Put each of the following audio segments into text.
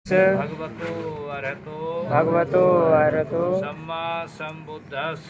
भगवतो अरहतो सम्मा संबुद्धस्स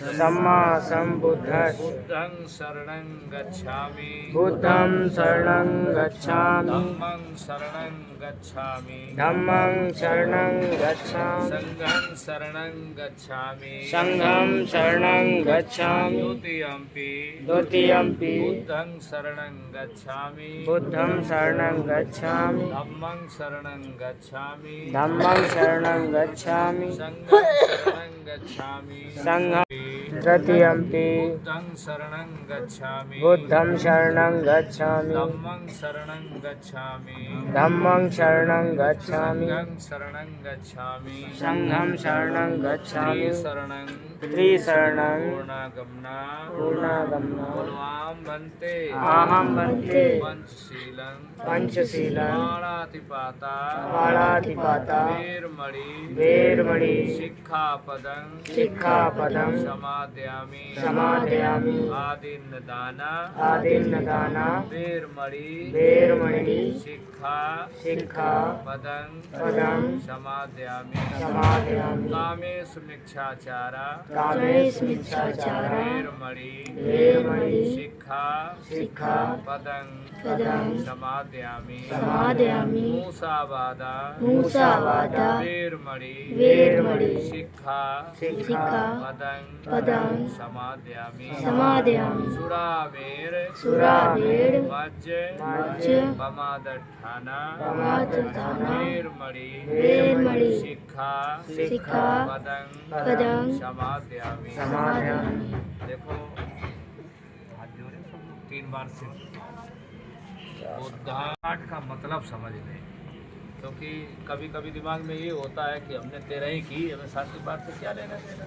बुद्धं शरणं गच्छामि बुद्धं शरणं गच्छामि धम्मं शरणं गच्छामि धम्मं शरणं गच्छामि संघं शरणं गच्छामि संघं शरणं गच्छामि द्वितीयम्पि द्वितीयम्पि बुद्धं शरणं गच्छामि बुद्धं शरणं गच्छामि धम्मं शरणं गच्छामि धम्मं शरणं गच्छामि संघं शरणं गच्छामि संघं तृतीयम्पि बुद्धं शरणं गच्छामि बुद्धं शरणं गच्छामि धम्मं शरणं गच्छामि धम्मं शरणं गच्छामि संघं शरणं गच्छामि संघं शरणं गच्छामि शरणं त्रिशरणं पूर्णागमना पूर्णागमना कुलवां भन्ते अहं भन्ते पंचशीलं पंचशीलं पाणातिपाता पाणातिपाता वेरमणि शिक्षापदं समादयामि आदिन्नदाना वेरमणि शिक्षापदं समादयामि कामेषु मिच्छाचारा वेरमणि शिक्षापदं समादयामि मूसावादा वेरमणि शिक्षापदं समादयामि सुरावेर मज्ज पमादठाना वेरमणि शिक्षापदं समादयामि। देखो हाथ जोड़े सब लोग 3 बार से पाठ का मतलब समझ लें, क्योंकि कभी कभी दिमाग में ये होता है कि हमने 13 ही की, हमें 7वीं पाठ से क्या लेना देना।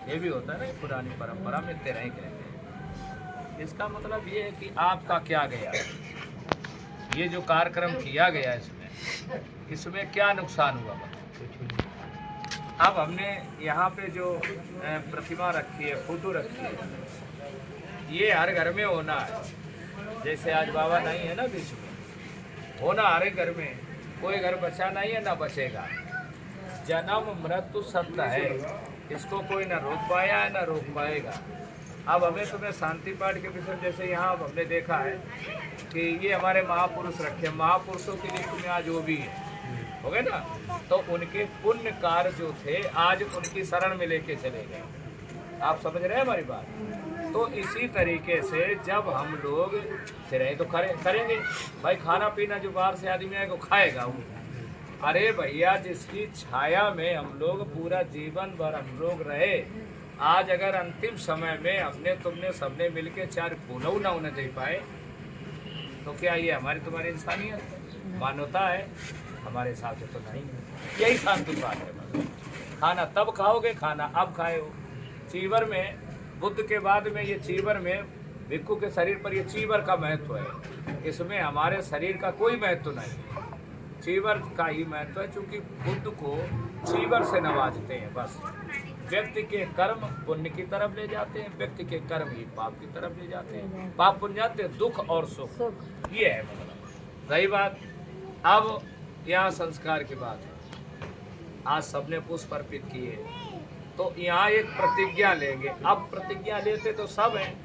ये भी होता है ना, पुरानी परंपरा में 13 ही कहते हैं। इसका मतलब ये है कि आपका क्या गया, ये जो कार्यक्रम किया गया इसमें क्या नुकसान हुआ बताओ। अब हमने यहाँ पे जो प्रतिमा रखी है, फोटो रखी है, ये हर घर में होना है। जैसे आज बाबा नहीं है ना बीच में, होना हर घर में, कोई घर बचा नहीं है ना बचेगा। जन्म मृत्यु सत्य है, इसको कोई ना रोक पाया है ना रोक पाएगा। अब हमें तुम्हें शांति पाठ के विषय, जैसे यहाँ अब हमने देखा है कि ये हमारे महापुरुष रखे, महापुरुषों के लिए तुम्हें आज वो भी है, हो गए ना, तो उनके पुण्य कार्य जो थे आज उनकी शरण में लेके चले गए। आप समझ रहे हैं हमारी बात। तो इसी तरीके से जब हम लोग फिर तो करेंगे भाई, खाना पीना जो बाहर से आदमी आएगा खाएगा वो। अरे भैया, जिसकी छाया में हम लोग पूरा जीवन भर हम लोग रहे, आज अगर अंतिम समय में हमने तुमने सबने मिलके 4 फूलों ना उन्हें दे पाए, तो क्या ये हमारी तुम्हारी इंसानियत मानवता है? हमारे हिसाब से तो नहीं है। यही शांति बात है। खाना तब खाओगे, खाना अब खाए हो। चीवर में बुद्ध के बाद में ये चीवर में भिक्खु के शरीर पर ये चीवर का महत्व है। इसमें हमारे शरीर का कोई महत्व नहीं, चीवर का ही महत्व है, क्योंकि बुद्ध को चीवर से नवाजते हैं। बस व्यक्ति के कर्म पुण्य की तरफ ले जाते हैं, व्यक्ति के कर्म ही पाप की तरफ ले जाते हैं। पाप पुण्य जाते हैं दुख और सुख, ये है मतलब। सही बात। अब यहाँ संस्कार की बात है। आज सबने पुष्प अर्पित किए, तो यहाँ एक प्रतिज्ञा लेंगे। अब प्रतिज्ञा लेते तो सब हैं,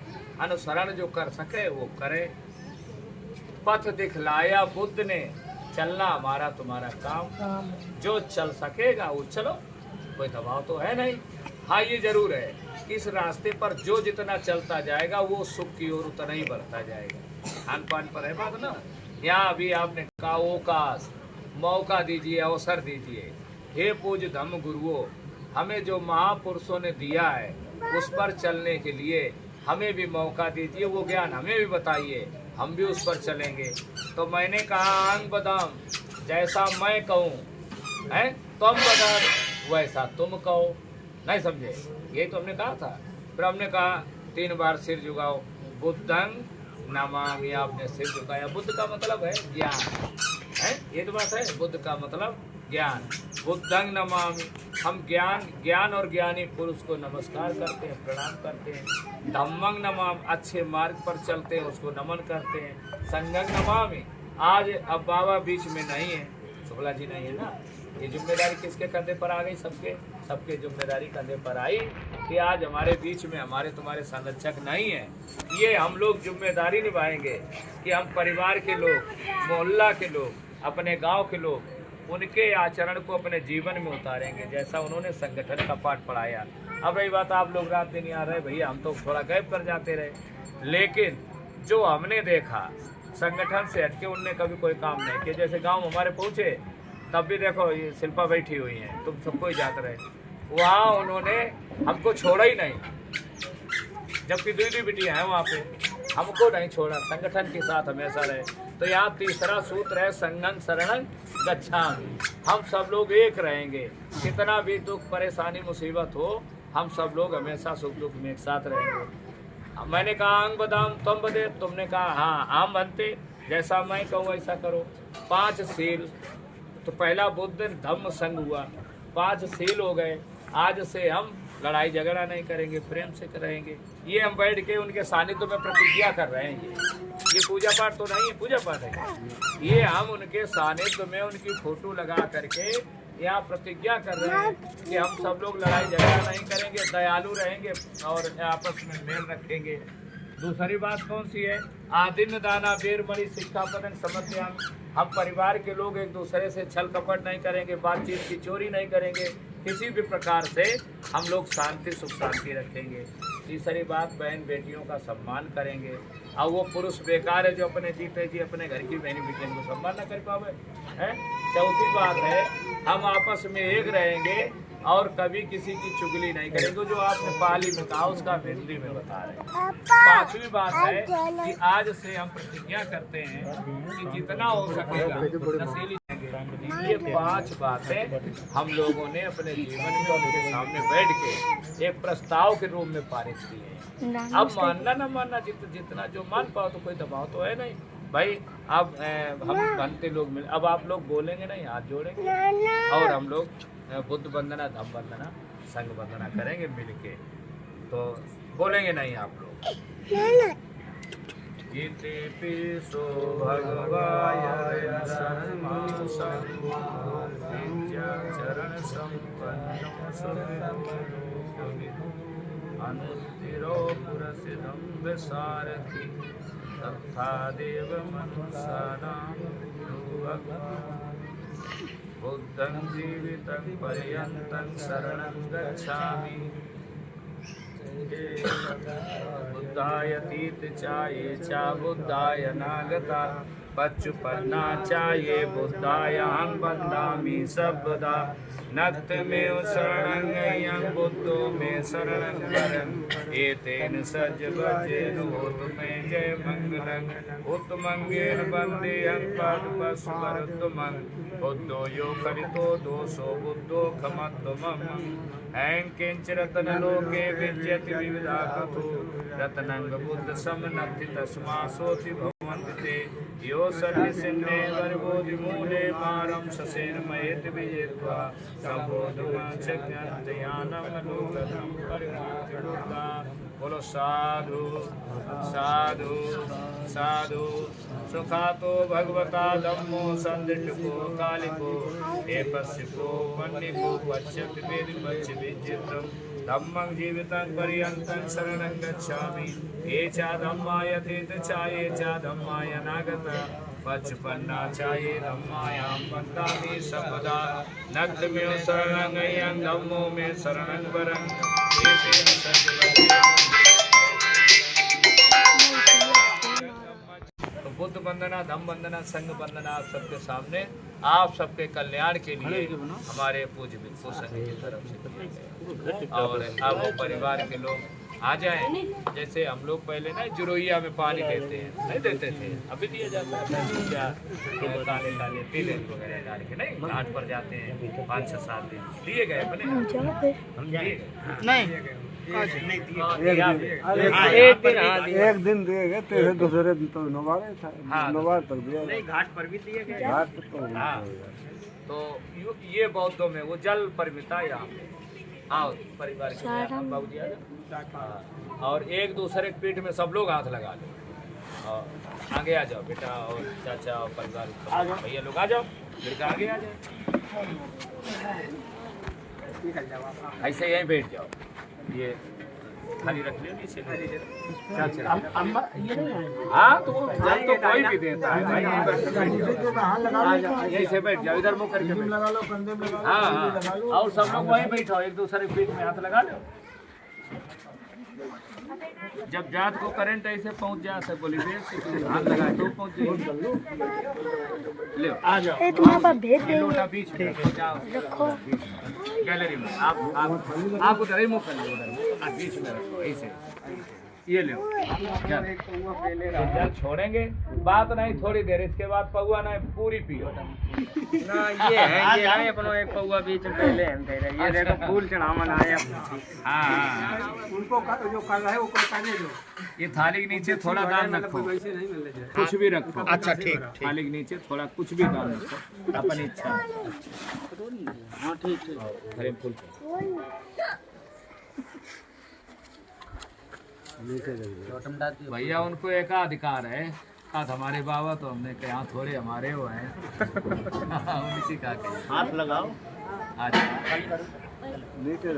अनुसरण जो कर सके वो करे। पथ दिखलाया बुद्ध ने, चलना हमारा तुम्हारा काम। जो चल सकेगा वो चलो, कोई दबाव तो है नहीं। हाँ ये जरूर है कि इस रास्ते पर जो जितना चलता जाएगा वो सुख की ओर उतना ही बढ़ता जाएगा। खान पान पर है बात ना। यहाँ अभी आपने कहा अवकाश, मौका दीजिए, अवसर दीजिए। हे पूज्य धम्म गुरुओं, हमें जो महापुरुषों ने दिया है उस पर चलने के लिए हमें भी मौका दीजिए, वो ज्ञान हमें भी बताइए, हम भी उस पर चलेंगे। तो मैंने कहा अंग बदाम जैसा मैं कहूँ है, तुम बता वैसा तुम कहो। नहीं समझे? यही तो हमने कहा था। फिर हमने कहा 3 बार सिर झुकाओ, बुद्धं नमामि। आपने सिर झुकाया। बुद्ध का मतलब है ज्ञान, है ये तो बात है। बुद्ध का मतलब ज्ञान, बुद्धं नमामि। हम ज्ञान और ज्ञानी पुरुष को नमस्कार करते हैं, प्रणाम करते हैं। धम्मं नमामि, अच्छे मार्ग पर चलते हैं उसको नमन करते हैं। संघं नमामि। आज अब बाबा बीच में नहीं है, शुक्ला जी नहीं है ना, ये जिम्मेदारी किसके कंधे पर आ गई? सबके जिम्मेदारी कंधे पर आई कि आज हमारे बीच में हमारे तुम्हारे संरक्षक नहीं है। ये हम लोग जिम्मेदारी निभाएंगे कि हम परिवार के लोग, मोहल्ला के लोग, अपने गांव के लोग उनके आचरण को अपने जीवन में उतारेंगे, जैसा उन्होंने संगठन का पाठ पढ़ाया। अब रही बात, आप लोग रात दिन यहाँ रहे भैया, हम तो थोड़ा गैप कर जाते रहे, लेकिन जो हमने देखा संगठन से हटके उनने कभी कोई काम नहीं किया। जैसे गांव हमारे पहुँचे तब भी देखो ये शिल्पा बैठी हुई है, तुम सबको ही जाते रहे, वहाँ उन्होंने हमको छोड़ा ही नहीं, जबकि दूसरी बिटियाँ हैं वहाँ पे, हमको नहीं छोड़ा, संगठन के साथ हमेशा रहे। तो यहाँ तीसरा सूत्र है संगं शरणं गच्छामि। हम सब लोग एक रहेंगे, कितना भी दुख परेशानी मुसीबत हो, हम सब लोग हमेशा सुख दुख में एक साथ रहेंगे। मैंने कहा अंग बदाम तुम बदे, तुमने कहा हाँ आम बनते, जैसा मैं कहूँ वैसा करो। 5 सील, तो पहला बुद्ध धम्म संग हुआ, 5 सील हो गए। आज से हम लड़ाई झगड़ा नहीं करेंगे, प्रेम से रहेंगे। ये हम बैठ के उनके सानिध्य में प्रतिज्ञा कर रहे हैं। ये पूजा पाठ तो नहीं है, पूजा पाठ है। ये हम उनके सानिध्य में उनकी फोटो लगा करके यहाँ प्रतिज्ञा कर रहे हैं कि हम सब लोग लड़ाई झगड़ा नहीं करेंगे, दयालु रहेंगे और आपस में मेल रखेंगे। दूसरी बात कौन सी है? आदिन दाना बेर मणि शिक्षा पदन समझ। हम परिवार के लोग एक दूसरे से छल कपट नहीं करेंगे, बातचीत की चोरी नहीं करेंगे, किसी भी प्रकार से हम लोग शांति सुख शांति रखेंगे। तीसरी बात, बहन बेटियों का सम्मान करेंगे। अब वो पुरुष बेकार है जो अपने जीते जी अपने घर की बहनी बेटियों को सम्मान न कर पावे है। चौथी बात है, हम आपस में एक रहेंगे और कभी किसी की चुगली नहीं करेंगे, जो आपने पाली में कहा उसका हिंदी में बता रहे हैं। पांचवी बात है कि आज से हम प्रतिज्ञा करते हैं कि जितना हो सकेगा नशीली, ये 5 बातें हम लोगों ने अपने जीवन में उनके सामने बैठ के एक प्रस्ताव के रूप में पारित किए हैं। अब मानना न मानना, जितना जो मान पाओ, तो कोई दबाव तो है नहीं भाई। अब हम बनते लोग मिल, अब आप लोग बोलेंगे नहीं, हाथ जोड़ेंगे और हम लोग बुद्ध वंदना धम्म वंदना संघ वंदना करेंगे मिलके, तो बोलेंगे नहीं आप लोग। गीते पिसो भगवाय चरण संपन्नो अनुत्तिरो पुरसिदं विसारथि तथा देव मनुष्याणां बुद्धं जीवितं पर्यन्तं शरणं गच्छामि। बुद्धाय तीत चाये चा बुद्धाय नागता पच्चुपन्ना चाये बुद्धायां वन्दामि सर्वदा। नत्थमेव शरणं बुद्धो मे शरणं वरम् एतेन सज्जवज्जेन होतु मे जय मंगलं। उत्तमंगेन वन्देऽहं पादपस्मरतुमं बुद्धो यो करितो दोषो बुद्धो खमत्वमम्। ऐं किंच रत्नलोके विद्यते विविधा कथो रत्नं बुद्ध समनत्ति तस्मासोति भवन्ति ते। यो सर्वसिन्ने वर्गोदिमूले मारं ससेन मयेत विजेत्वा सबोधमाचज्ञानम लोकधं परिमुक्तिर्बुद्धा। बोलो साधु साधु साधु। सुखातो भगवता धम्मो संदिष्टको कालिको एपस्सिको मन्निको पश्यति वेदि पश्य विचित्रम्। धम्मं जीवितं पर्यन्तं शरणं गच्छामि। ये च धम्मा यथेत च ये च धम्माय नागता पच्चुपन्ना च ये धम्मायां वन्दामि सर्वदा। नत्थमेव शरणं अयं धम्मो मे शरणं वरम् एतेन सज्जवज्जेन। बुद्ध वंदना धम्म वंदना संघ वंदना आप सबके सामने, आप सबके कल्याण के लिए हमारे पूज्य भिक्षु संघ की तरफ से किए गए। और अब परिवार के लोग आ जाएं, जैसे हम लोग पहले ना जुरोइया में पानी देते हैं, नहीं देते थे, अभी दिया जाता है। क्या काले काले पीले वगैरह डाल के नहीं घाट पर जाते हैं, 5-6 साल दिन दिए गए अपने नहीं एक दिन दिए गए, तेरे दूसरे दिन तो नवारे था। हाँ, नवार तक दिया नहीं घाट पर भी दिए गए। घाट तो हाँ, तो ये बौद्धों में वो जल परमिता यहाँ पे। हाँ, परिवार के बाबूजी आ जाओ और एक दूसरे के पीठ में सब लोग हाथ लगा लो और आगे आ जाओ बेटा और चाचा और परिवार भैया लोग आ जाओ, लड़का आगे आ जाए। ऐसे यहीं बैठ जाओ, ये खाली रख लियो नीचे। हाँ तो वो जल तो कोई भी देता है भाई, यहीं से बैठ जाओ, इधर मुँह करके लगा लो, कंधे में लगा लो। हाँ और सब लोग वहीं बैठो, एक दूसरे के बीच में हाथ लगा लो। जब जात को करंट ऐसे पहुंच जाए बोली हाथ लगाए तो पहुंच जाए। ले आ जाओ, तुम्हारे पास भेज देंगे, लोटा बीच में जाओ, रखो गैलरी में। आप उधर ही मुँह कर लो, उधर बीच में रखो ऐसे। ये लो जल छोड़ेंगे, बात नहीं थोड़ी देर, इसके बाद पौआ नहीं पूरी पियो ना। ये है अपनो एक पौवा बीच में पहले हम कह रहे, ये देखो फूल चढ़ावन आया। हाँ उनको जो कर रहा है वो करने दो। ये थाली के नीचे थोड़ा दान रखो, कुछ भी रखो। अच्छा ठीक। थाली के नीचे थोड़ा कुछ भी दान रखो, अपनी इच्छा। हाँ ठीक ठीक। हरे फूल भैया, उनको एक अधिकार है। आज हमारे बाबा तो हमने कहा यहाँ थोड़े हमारे वो हैं। उनकी का हाथ लगाओ। अच्छा नीचे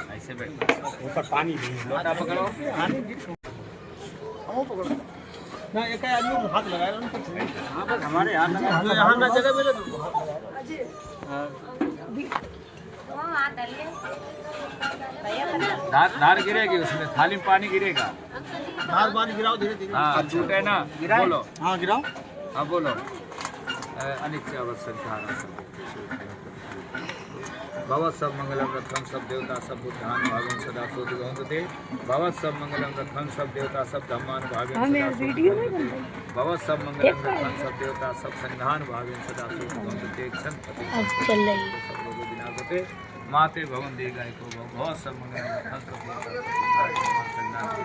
ऐसे बैठो, ऊपर पानी लोटा पकड़ो। ना एक आदमी को हाथ लगाया ना, हाँ बस हमारे हाथ लगा, यहाँ ना जगह मिले तो धार गिरेगी उसमें, थाली में पानी गिरेगा। धार पानी गिराओ धीरे धीरे। हाँ छूटे ना, बोलो। हाँ गिराओ। हाँ बोलो। अनित्यावश्यक धारा भवत सब मंगलम रथम सब देवता सब बुद्धान भागम सदा सोदे भवत सब मंगलम रथम सब देवता सब धम्मान भागम सदा सोदे भवत सब मंगलम रथम सब देवता सब संधान भागम सदा सोदे चल रही सब लोगों विनाशते माते भवन दे गाय को बहुत सब मंगलम रथम सब देवता संधान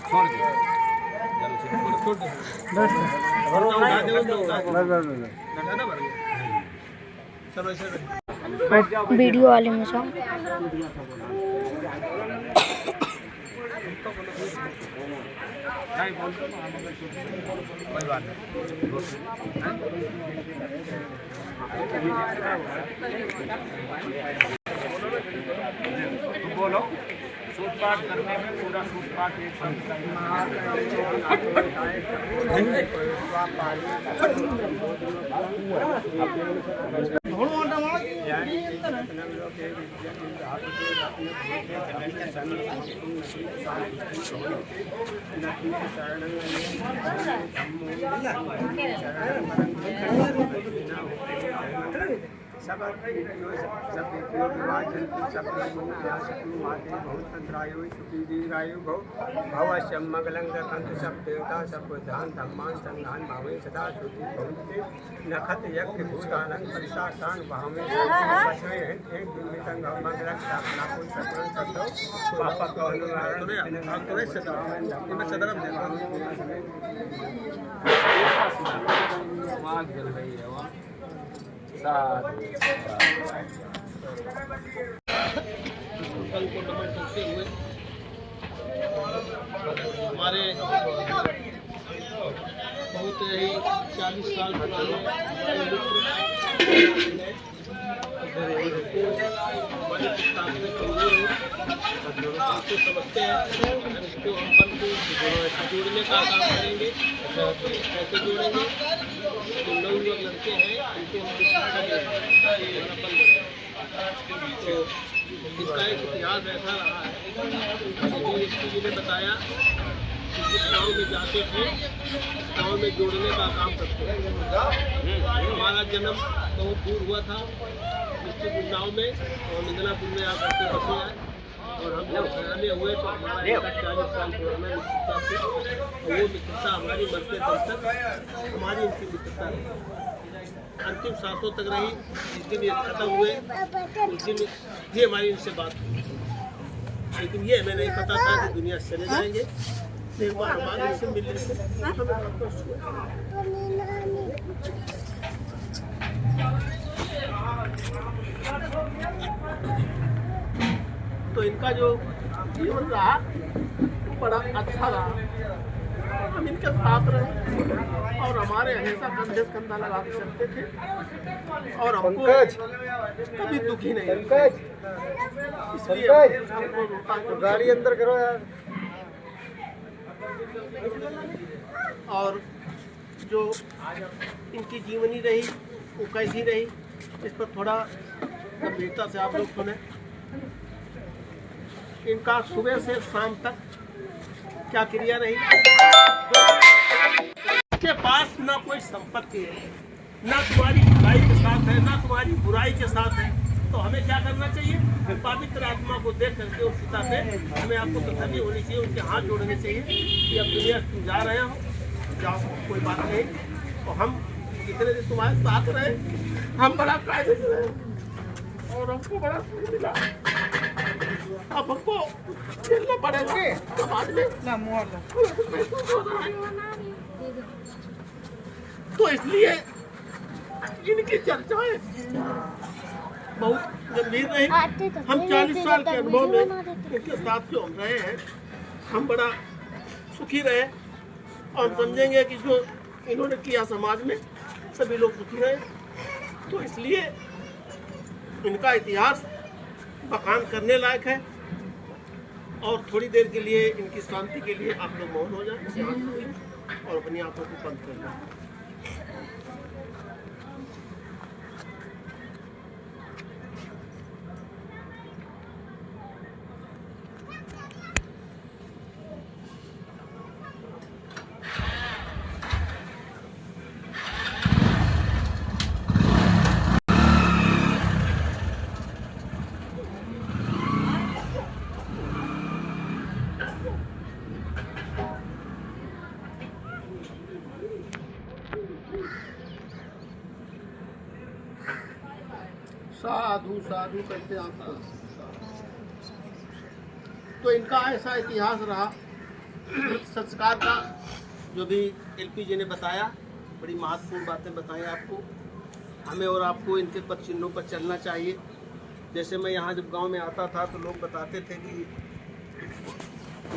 छोड़ दो, जरूर से छोड़ दो। वीडियो वाले में जाओ। नहीं बोलते कोई बात नहीं। तुम बोलो, सूट पाठ करने में पूरा सूट पाठ एक संग सब भवश्य मंगलं रखंत सब देवता सब ध्यान धम्मान संधान भावे सदा शुद्धि भवन्ति नखत यज्ञ भूतानं परिसासांग भावे बसवे एक दुर्मितंग मंगलं स्थापना को सकल शब्दों पापा को अनुवारण थोड़े से मैं सदरम देता हूं। आग जल रही है वहाँ कल को नमन करते हुए हमारे बहुत ही 40 साल पुराने आपको समझते हैं, इसको हम पन को जोड़ने का काम करेंगे। कैसे जोड़ेंगे? जो नवयुवक लड़के हैं उनको हम शिक्षा देंगे, तो इसका एक इतिहास ऐसा रहा है। जी ने बताया कि जिस गाँव में जाते थे गाँव में जोड़ने का काम करते थे। हमारा जन्म बहुत दूर हुआ था डिस्ट्रिक्ट उन्नाव में, और मिदनापुर में आकर के बसे आए, और हम जब घराने हुए तो हमारा 40 साल पुराना मित्रता थी। वो मित्रता हमारी मरते दम तक हमारी उनकी मित्रता रही, अंतिम सांसों तक रही। जिस दिन ये खत्म हुए उस दिन ये हमारी इनसे बात हुई, लेकिन ये हमें नहीं पता था कि दुनिया से चले जाएंगे। एक बार हमारे इनसे मिलने से हमें बहुत खुश हुआ। तो इनका जो जीवन रहा बड़ा अच्छा रहा। हम इनके साथ रहे और हमारे हमेशा कंधे से कंधा लगा के चलते थे और हमको कभी दुखी नहीं इसलिए गाड़ी अंदर करो यार। और जो इनकी जीवनी रही वो कैसी रही इस पर थोड़ा गंभीरता से आप लोग सुने। इनका सुबह से शाम तक क्या क्रिया रही। इसके पास ना कोई संपत्ति है, ना तुम्हारी भलाई के साथ है, ना तुम्हारी बुराई के साथ है। तो हमें क्या करना चाहिए? पवित्र आत्मा को देख करके उस पिता पे हमें आपको तसल्ली होनी चाहिए, उनके हाथ जोड़ने चाहिए कि अब दुनिया तुम जा रहे हो, जाओ, कोई बात नहीं। और हम कितने दिन तुम्हारे साथ रहे, हम बड़ा कायदे से रहे और हमको बड़ा सुख मिला। अब हमको झेलना पड़ेगा समाज में। तो इसलिए इनकी चर्चाएं बहुत गंभीर रही। हम 40 साल के अनुभव में इनके साथ जो हम रहे हैं, हम बड़ा सुखी रहे और समझेंगे कि जो इन्होंने किया समाज में सभी लोग सुखी रहे। तो इसलिए इनका इतिहास बखान करने लायक है। और थोड़ी देर के लिए इनकी शांति के लिए आप लोग मौन हो जाए, शांत होइए और अपनी आंखों को बंद कर लें। साधु साधु करते आपको। तो इनका ऐसा इतिहास रहा। संस्कार का जो भी एलपी जी ने बताया, बड़ी महत्वपूर्ण बातें बताई आपको। हमें और आपको इनके पद चिन्हों पर चलना चाहिए। जैसे मैं यहाँ जब गांव में आता था तो लोग बताते थे कि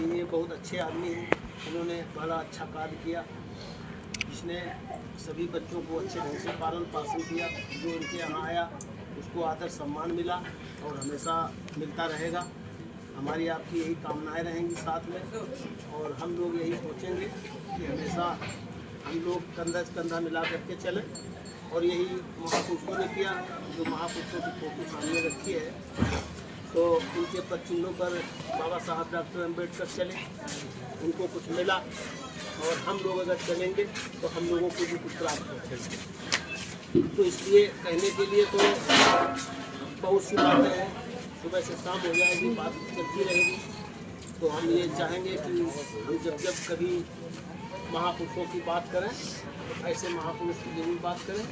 ये बहुत अच्छे आदमी हैं, इन्होंने बड़ा अच्छा कार्य किया, जिसने सभी बच्चों को अच्छे ढंग से पालन पोषण किया। जो इनके यहाँ आया उसको आदर सम्मान मिला और हमेशा मिलता रहेगा। हमारी आपकी यही कामनाएं रहेंगी साथ में। और हम लोग यही सोचेंगे कि हमेशा हम लोग कंधा से कंधा मिला करके चलें। और यही महापुरुषों ने किया। जो महापुरुषों की फोटो सामने रखी है, तो उनके पद चिन्हों पर बाबा साहब डॉक्टर अम्बेडकर चले, उनको कुछ मिला। और हम लोग अगर चलेंगे तो हम लोगों को भी कुछ प्राप्त होगा। तो इसलिए कहने के लिए तो बहुत सी बातें हैं, सुबह से शाम हो जाएगी, बात चलती रहेगी। तो हम ये चाहेंगे कि हम जब कभी महापुरुषों की बात करें, ऐसे महापुरुष की जरूर बात करें।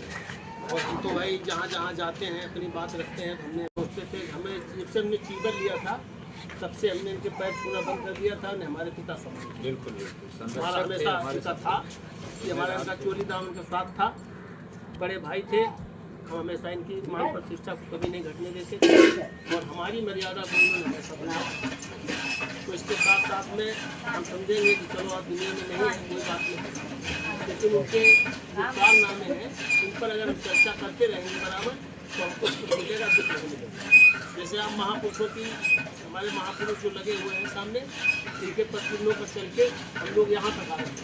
और हम तो भाई जहाँ जहाँ जाते हैं अपनी बात रखते हैं। हमने सोचते थे, हमें जब से हमने चीबर लिया था तब से हमने इनके पैर छूना बंद कर दिया था। उन्हें हमारे पिता समझ बिल्कुल हमारा हमेशा ऐसा था कि हमारा इनका चोरी दाम उनके साथ था, बड़े भाई थे। हम हमेशा इनकी मान प्रतिष्ठा को कभी नहीं घटने देते थे और हमारी मर्यादा को उन्होंने हमेशा बनाया। तो इसके साथ साथ में हम समझेंगे कि चलो आप दुनिया में नहीं है, कोई बात नहीं, लेकिन उनके जो कारनामे हैं उन पर अगर हम चर्चा करते रहेंगे बराबर, तो हमको कुछ मिलेगा, कुछ नहीं मिलेगा। जैसे आप महापुरुषों की, हमारे महापुरुष जो लगे हुए हैं सामने, इनके पद चिन्हों पर चल के हम लोग यहाँ तक आ रहे हैं।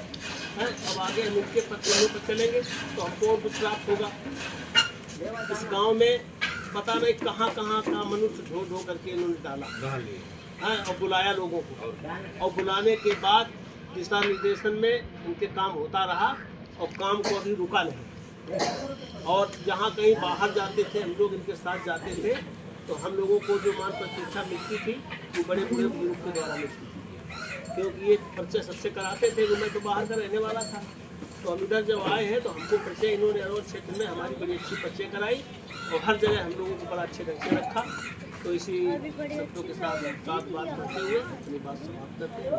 अब आगे हम इनके पद चिन्हों पर चलेंगे तो हमको और कुछ प्राप्त होगा। इस गांव में पता नहीं कहाँ कहाँ का मनुष्य ढो ढो करके इन्होंने डाला है और बुलाया लोगों को। और बुलाने के बाद दिशा निर्देशन में इनके काम होता रहा और काम को अभी रुका नहीं। और जहाँ कहीं बाहर जाते थे हम लोग इनके साथ जाते थे, तो हम लोगों को जो मान प्रतिष्ठा मिलती थी वो बड़े बड़े बुजुर्ग के द्वारा मिलती थी, क्योंकि ये परिचय सबसे कराते थे। मैं तो बाहर का रहने वाला था, तो हम इधर जब आए हैं तो हमको परिचय इन्होंने अरवल क्षेत्र में हमारी बड़ी अच्छी परिचय कराई और हर जगह हम लोगों को बड़ा अच्छे ढंग से रखा। तो इसी शब्दों के साथ बात करते हुए अपनी बात समाप्त करते हैं।